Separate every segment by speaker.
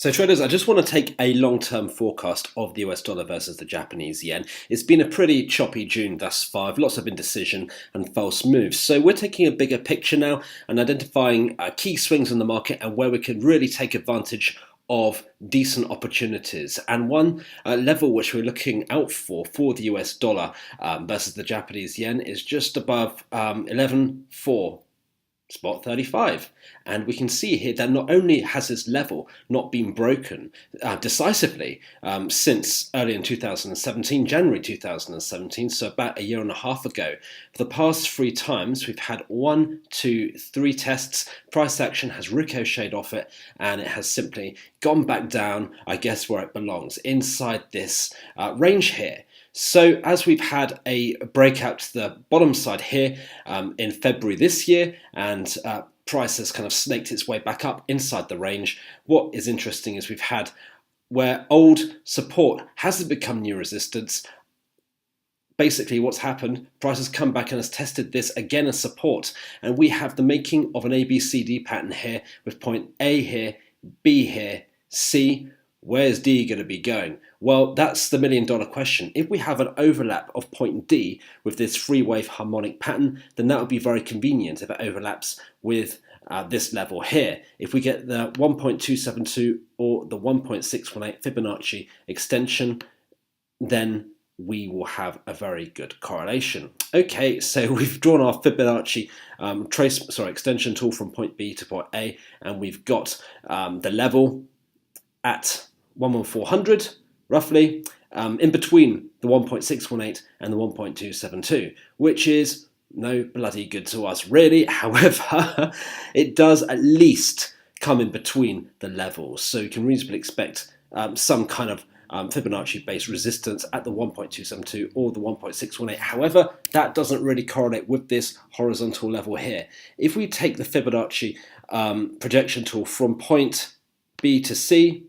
Speaker 1: So traders, I just want to take a long-term forecast of the US dollar versus the Japanese yen. It's been a pretty choppy June thus far, with lots of indecision and false moves. So we're taking a bigger picture now and identifying key swings in the market and where we can really take advantage of decent opportunities. And one level which we're looking out for the US dollar versus the Japanese yen is just above 11.4. Spot 35, and we can see here that not only has this level not been broken decisively since early in 2017, January 2017, so about a year and a half ago. For the past three times we've had 1, 2, 3 tests, price action has ricocheted off it and it has simply gone back down, I guess, where it belongs, inside this range here. So as we've had a breakout to the bottom side here in February this year, and price has kind of snaked its way back up inside the range, what is interesting is we've had where old support hasn't become new resistance. Basically what's happened, price has come back and has tested this again as support, and we have the making of an ABCD pattern here with point A here, B here, C. Where's D going to be going? Well, that's the million-dollar question. If we have an overlap of point D with this three-wave harmonic pattern, then that would be very convenient if it overlaps with this level here. If we get the 1.272 or the 1.618 Fibonacci extension, then we will have a very good correlation. Okay, so we've drawn our Fibonacci extension tool from point B to point A, and we've got the level at 11400 roughly, in between the 1.618 and the 1.272, which is no bloody good to us really. However, it does at least come in between the levels, so you can reasonably expect some kind of Fibonacci based resistance at the 1.272 or the 1.618. However, that doesn't really correlate with this horizontal level here. If we take the Fibonacci projection tool from point B to C,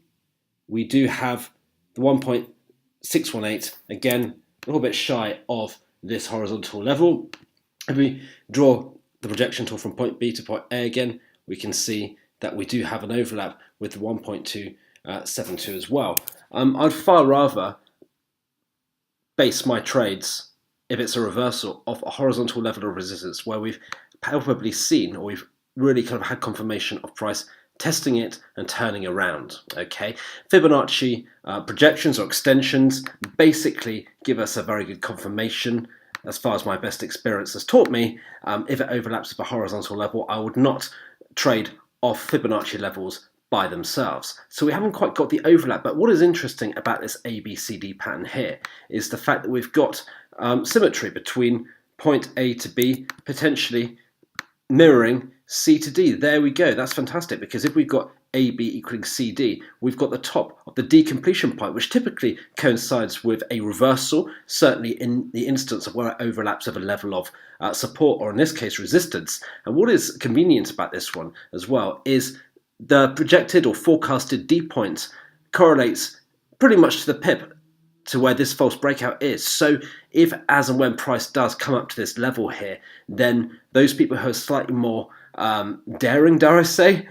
Speaker 1: we do have the 1.618, again, a little bit shy of this horizontal level. If we draw the projection tool from point B to point A again, we can see that we do have an overlap with the 1.272 as well. I'd far rather base my trades if it's a reversal of a horizontal level of resistance where we've palpably seen, or we've really kind of had confirmation of price testing it and turning around. Okay, Fibonacci projections or extensions basically give us a very good confirmation. As far as my best experience has taught me, if it overlaps with a horizontal level, I would not trade off Fibonacci levels by themselves. So we haven't quite got the overlap, but what is interesting about this ABCD pattern here is the fact that we've got symmetry between point A to B, potentially mirroring C to D. There we go. That's fantastic, because if we've got AB equaling CD, we've got the top of the D completion point, which typically coincides with a reversal, certainly in the instance of where it overlaps with a level of support, or in this case resistance. And what is convenient about this one as well is the projected or forecasted D point correlates pretty much to the pip to where this false breakout is. So if, as and when price does come up to this level here, then those people who are slightly more daring, dare I say,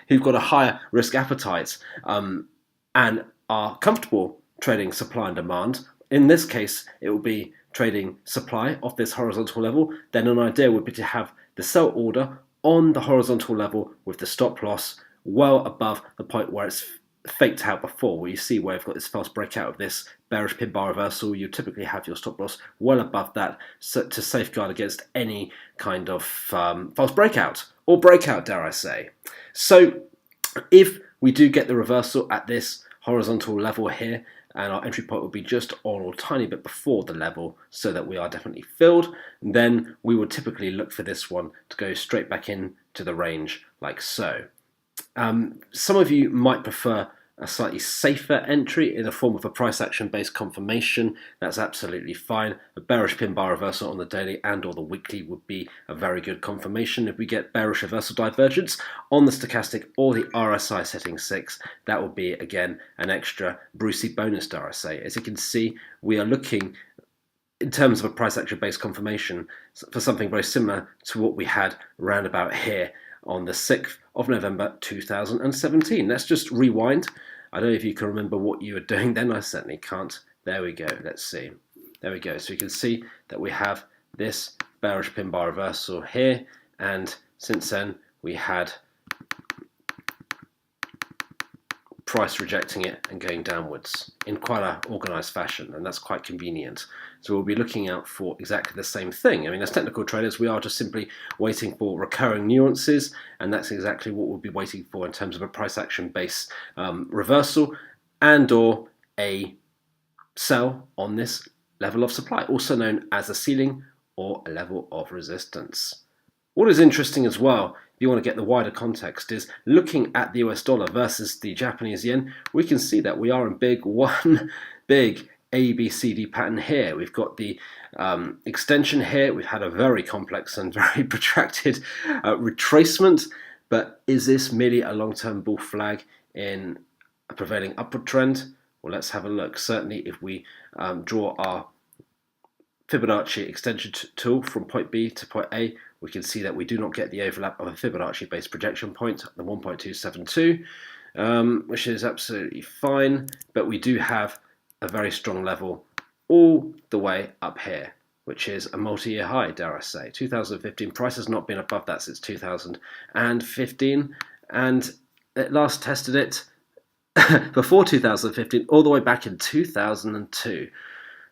Speaker 1: who've got a higher risk appetite and are comfortable trading supply and demand, in this case it will be trading supply off this horizontal level, then an idea would be to have the sell order on the horizontal level with the stop loss well above the point where it's faked out before, where you see where I've got this false breakout of this bearish pin bar reversal. You typically have your stop loss well above that, so to safeguard against any kind of false breakout, or breakout, dare I say. So if we do get the reversal at this horizontal level here, and our entry point will be just on or a tiny bit before the level so that we are definitely filled, then we would typically look for this one to go straight back into the range like so. Some of you might prefer a slightly safer entry in the form of a price action based confirmation. That's absolutely fine. A bearish pin bar reversal on the daily and or the weekly would be a very good confirmation. If we get bearish reversal divergence on the stochastic or the RSI setting 6, that would be again an extra Brucey bonus, dare I say. As you can see, we are looking in terms of a price action based confirmation for something very similar to what we had round about here on the 6th of November 2017. Let's just rewind. I don't know if you can remember what you were doing then. I certainly can't. There we go. Let's see. There we go. So you can see that we have this bearish pin bar reversal here, and since then we had price rejecting it and going downwards in quite an organized fashion, and that's quite convenient. So we'll be looking out for exactly the same thing. I mean, as technical traders, we are just simply waiting for recurring nuances, and that's exactly what we'll be waiting for in terms of a price action based reversal and or a sell on this level of supply, also known as a ceiling or a level of resistance. What is interesting as well, if you want to get the wider context, is looking at the US dollar versus the Japanese yen. We can see that we are in one big ABCD pattern here. We've got the extension here. We've had a very complex and very protracted retracement, but is this merely a long-term bull flag in a prevailing upward trend? Well, let's have a look. Certainly, if we draw our Fibonacci extension tool from point B to point A, we can see that we do not get the overlap of a Fibonacci-based projection point, the 1.272, which is absolutely fine, but we do have a very strong level all the way up here, which is a multi-year high, dare I say. 2015 price has not been above that since 2015, and it last tested it before 2015, all the way back in 2002.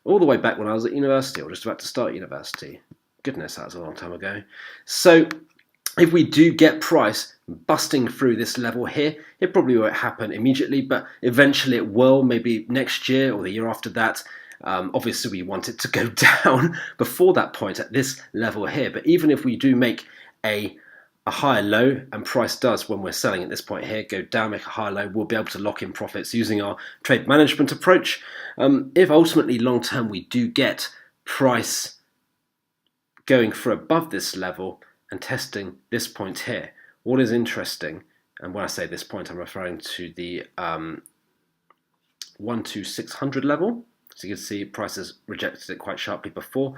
Speaker 1: All the way back when I was at university, or just about to start university. Goodness, that was a long time ago. So if we do get price busting through this level here, it probably won't happen immediately, but eventually it will, maybe next year or the year after that. Obviously, we want it to go down before that point at this level here. But even if we do make a higher low, and price does, when we're selling at this point here, go down, make a higher low, we'll be able to lock in profits using our trade management approach. If ultimately long term we do get price going for above this level and testing this point here, what is interesting, and when I say this point I'm referring to the 12600 level, so you can see price has rejected it quite sharply before.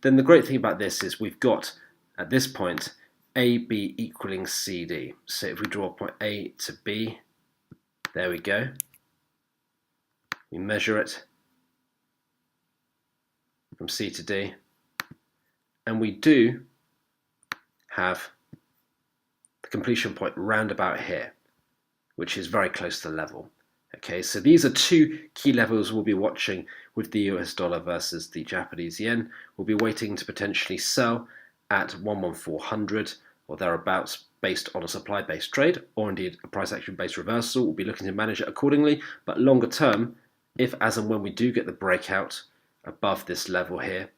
Speaker 1: Then the great thing about this is we've got at this point AB equaling CD. So if we draw point A to B, there we go. We measure it from C to D, and we do have the completion point round about here, which is very close to the level. Okay, so these are two key levels we'll be watching with the US dollar versus the Japanese yen. We'll be waiting to potentially sell at 11400 or thereabouts based on a supply-based trade, or indeed a price action-based reversal. We'll be looking to manage it accordingly, but longer term, if as and when we do get the breakout above this level here,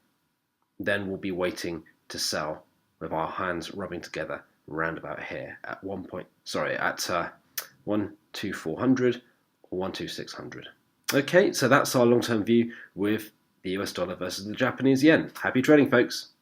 Speaker 1: then we'll be waiting to sell with our hands rubbing together round about here at 12400 or 12600. Okay, so that's our long-term view with the US dollar versus the Japanese yen. Happy trading, folks.